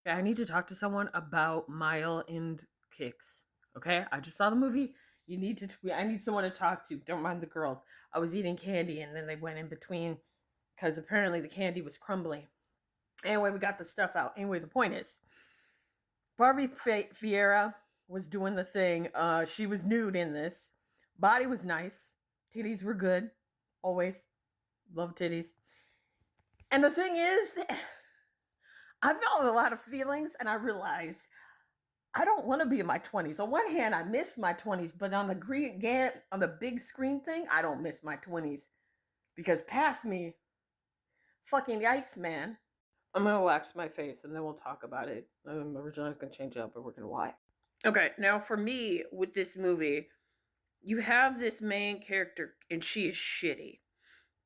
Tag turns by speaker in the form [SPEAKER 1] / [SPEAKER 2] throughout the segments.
[SPEAKER 1] Yeah, I need to talk to someone about Mile and Kicks. Okay, I just saw the movie. You need to. I need someone to talk to. Don't mind the girls. I was eating candy and then they went in between because apparently the candy was crumbly. Anyway, we got the stuff out. Anyway, the point is, Barbie Fiera was doing the thing. She was nude in this. Body was nice. Titties were good. Always love titties. And the thing is, I felt a lot of feelings, and I realized I don't want to be in my 20s. On one hand, I miss my 20s, but on the on the big screen thing, I don't miss my 20s because past me, fucking yikes, man. I'm gonna wax my face and then we'll talk about it. Originally, I was gonna change it up, but we're gonna why. Okay, now for me with this movie, you have this main character, and she is shitty.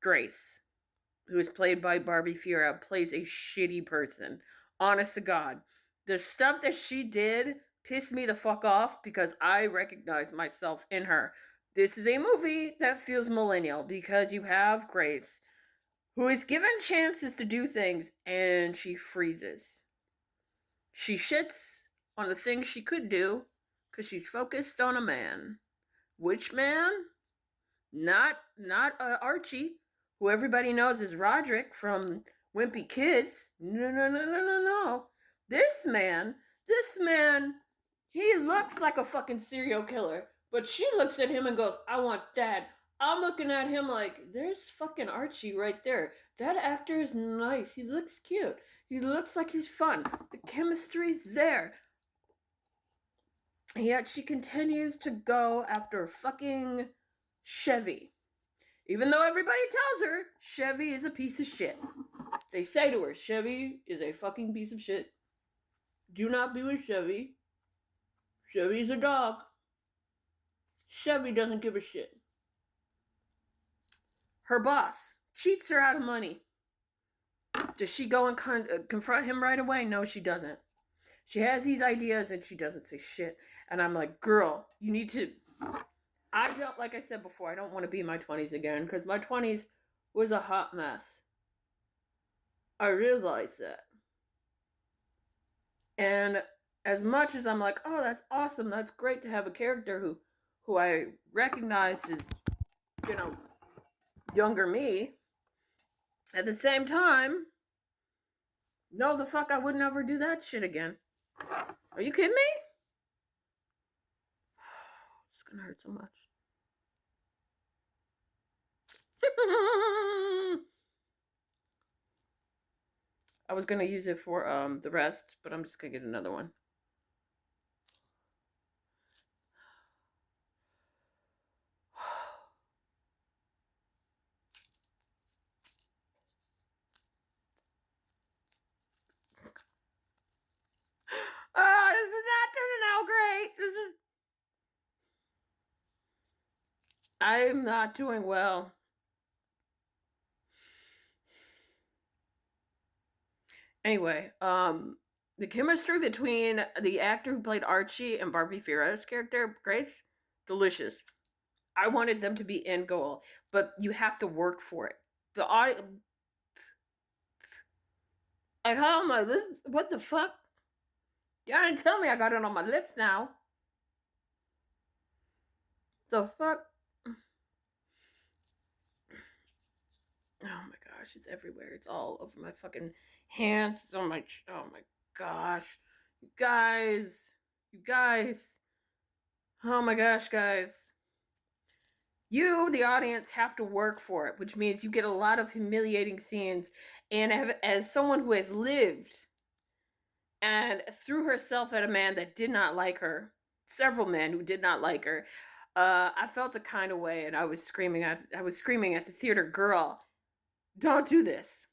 [SPEAKER 1] Grace, who is played by Barbie Fiera, plays a shitty person. Honest to God. The stuff that she did pissed me the fuck off because I recognize myself in her. This is a movie that feels millennial because you have Grace, who is given chances to do things and she freezes. She shits on the things she could do because she's focused on a man. Which man? Not Archie, who everybody knows is Roderick from Wimpy Kids. No, no, no, no, no, no. This man, he looks like a fucking serial killer. But she looks at him and goes, I want that. I'm looking at him like, there's fucking Archie right there. That actor is nice. He looks cute. He looks like he's fun. The chemistry's there. And yet she continues to go after fucking Chevy. Even though everybody tells her Chevy is a piece of shit. They say to her, Chevy is a fucking piece of shit. Do not be with Chevy. Chevy's a dog. Chevy doesn't give a shit. Her boss cheats her out of money. Does she go and confront him right away? No, she doesn't. She has these ideas and she doesn't say shit. And I'm like, girl, you need to. I don't, like I said before, I don't want to be in my 20s again because my 20s was a hot mess. I realize that. And as much as I'm like, oh, that's awesome, that's great to have a character who I recognize as, you know, younger me, at the same time, no, the fuck, I would never do that shit again. Are you kidding me? It's gonna hurt so much. I was gonna use it for the rest, but I'm just gonna get another one. Oh, this is not turning out great. I'm not doing well. Anyway, the chemistry between the actor who played Archie and Barbie Fiera's character, Grace, delicious. I wanted them to be end goal, but you have to work for it. The audio, I got on my lips. What the fuck? You didn't tell me I got it on my lips now. The fuck? Oh my gosh, it's everywhere. It's all over my fucking hands. It's on my. Oh my gosh, you guys, you guys. Oh my gosh, guys. You, the audience, have to work for it, which means you get a lot of humiliating scenes. And as someone who has lived and threw herself at a man that did not like her, several men who did not like her, I felt a kind of way, and I was screaming at the theater, girl, don't do this.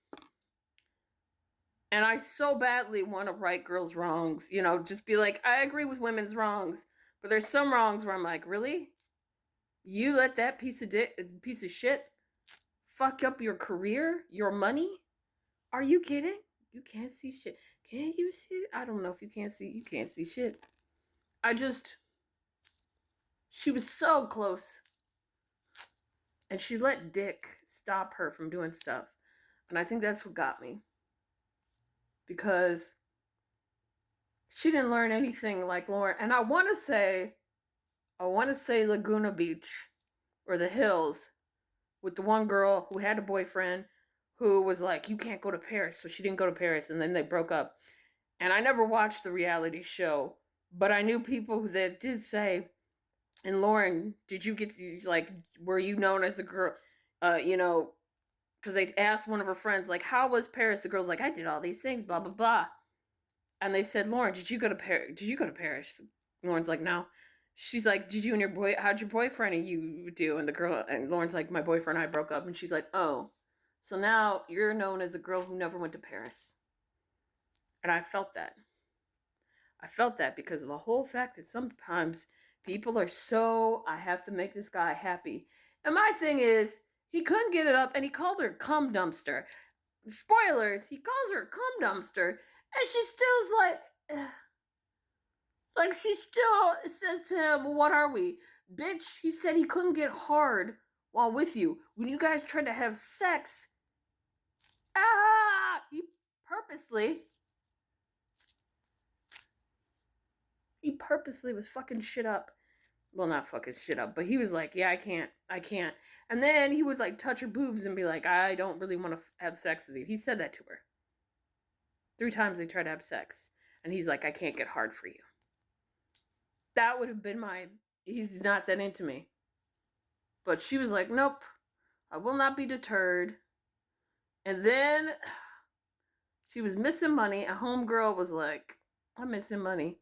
[SPEAKER 1] And I so badly want to right girls' wrongs, just be like, I agree with women's wrongs, but there's some wrongs where I'm like, really? You let that piece of shit fuck up your career, your money? Are you kidding? You can't see shit. Can you see? I don't know if you can't see. You can't see shit. She was so close. And she let Dick stop her from doing stuff. And I think that's what got me. Because She didn't learn anything like Lauren. And I want to say Laguna Beach or the Hills with the one girl who had a boyfriend who was like, you can't go to Paris. So she didn't go to Paris. And then they broke up. And I never watched the reality show, but I knew people that did say, and Lauren, did you get these, like, were you known as the girl, you know, because they asked one of her friends, like, how was Paris? The girl's like, I did all these things, blah, blah, blah. And they said, Lauren, did you go to Paris? Did you go to Paris? Lauren's like, no. She's like, did you and your boy, how'd your boyfriend and you do? And the girl, and Lauren's like, my boyfriend and I broke up. And she's like, oh, so now you're known as the girl who never went to Paris. And I felt that. I felt that because of the whole fact that sometimes people are so, I have to make this guy happy. And my thing is, he couldn't get it up and he called her cum dumpster. Spoilers, he calls her cum dumpster. And she still's like she still says to him, well, what are we? Bitch, he said he couldn't get hard while with you. When you guys tried to have sex, he purposely was fucking shit up. Well, not fucking shit up, but he was like, yeah, I can't. And then he would like touch her boobs and be like, I don't really want to have sex with you. He said that to her. 3 times they tried to have sex. And he's like, I can't get hard for you. That would have been he's not that into me. But she was like, nope, I will not be deterred. And then she was missing money. A homegirl was like, I'm missing money.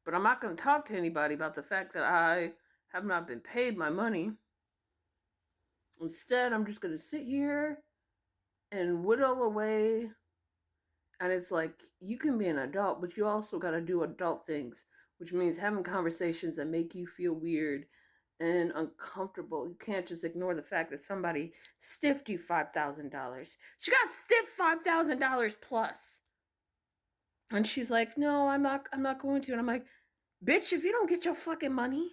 [SPEAKER 1] But I'm not going to talk to anybody about the fact that I have not been paid my money. Instead, I'm just going to sit here and whittle away. And it's like, you can be an adult, but you also got to do adult things, which means having conversations that make you feel weird and uncomfortable. You can't just ignore the fact that somebody stiffed you $5,000. She got stiffed $5,000 plus. And she's like, no, I'm not going to. And I'm like, bitch, if you don't get your fucking money,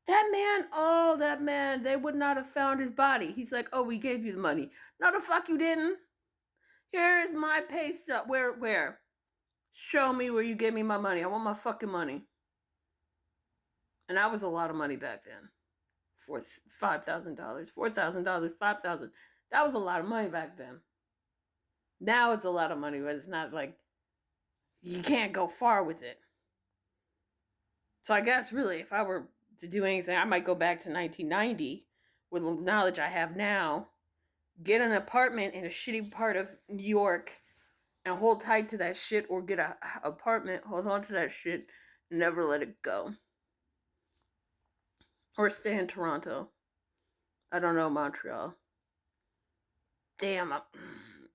[SPEAKER 1] that man, they would not have found his body. He's like, oh, we gave you the money. No, the fuck you didn't. Here is my pay stub. Where? Show me where you gave me my money. I want my fucking money. And that was a lot of money back then. For $5,000, $4,000, $5,000. That was a lot of money back then. Now it's a lot of money, but it's not like you can't go far with it. So I guess really, if I were to do anything, I might go back to 1990 with the knowledge I have now, get an apartment in a shitty part of New York and hold tight to that shit, or get an apartment, hold on to that shit, and never let it go. Or stay in Toronto. I don't know, Montreal. Damn,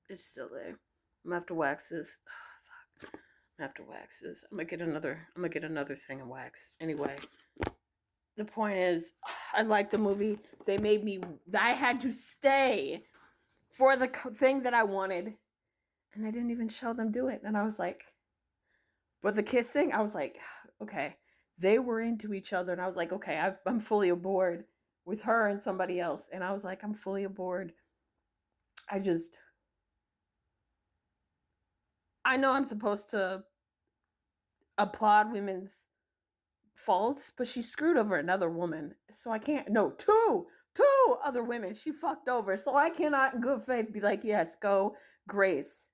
[SPEAKER 1] it's still there. I'm gonna have to wax this. Oh, fuck. I'm gonna have to wax this. I'm gonna get another thing of wax. Anyway, the point is, I like the movie. They made me, I had to stay for the thing that I wanted. And they didn't even show them do it. And I was like, but the kissing, I was like, okay. They were into each other. And I was like, okay, I'm fully aboard with her and somebody else. And I was like, I'm fully aboard. I know I'm supposed to applaud women's faults, but she screwed over another woman. So I can't, no, two other women she fucked over. So I cannot in good faith be like, yes, go Grace.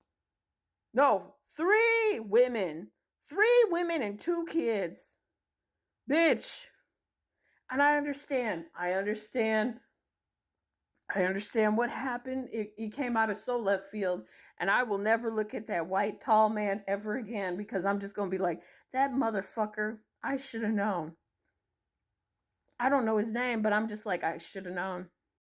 [SPEAKER 1] No, 3 women. 3 women and 2 kids. Bitch. And I understand what happened. It came out of so left field. And I will never look at that white tall man ever again, because I'm just going to be like, that motherfucker, I should have known. I don't know his name, but I'm just like, I should have known.